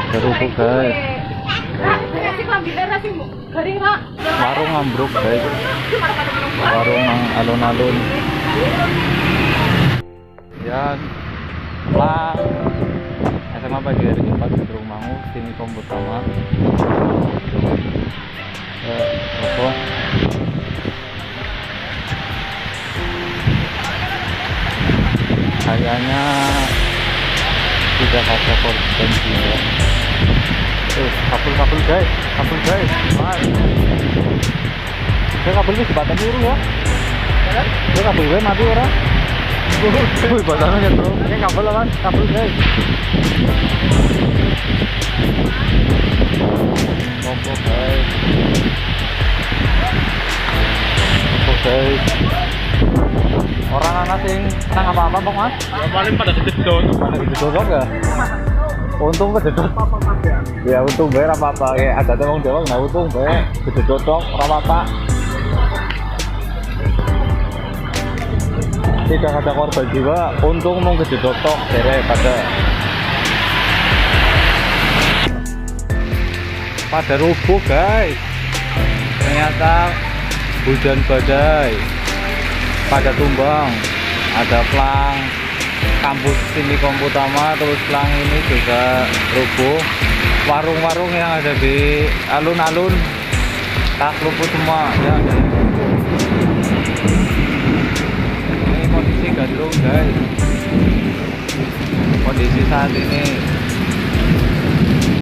Rubuh guys. Warung ambruk guys. Warung alun-alun. Ya, Plang. SMA Pagi Hari Jumat di Rumahmu sini Komputama. Apa? Kayaknya tidak ada korban jiwa. Kabel guys, mas. Saya kabel ini sebatang biru ya. Saya kabel gue mati orang. Wih, batangnya bro. Ini kabel lah mas, kabel guys. Oke guys. Orang anak sing nang apa-apa bang mas? Ya paling pada kejedot. Pada kejedot ya? Untung kejedot. Ya untung bayar apa-apa. Ya ada tolong jawab nggak untung bayar kejedot dong apa-apa. Tidak ada korban jiwa. Untung mau kejedot dong dari pada rubuh guys. Ternyata hujan badai pada tumbang. Ada Plang kampus sini Komputama, terus Plang ini juga rubuh. Warung-warung yang ada di alun-alun tak luput semua ya. Ini kondisi gandrung guys. Kondisi saat ini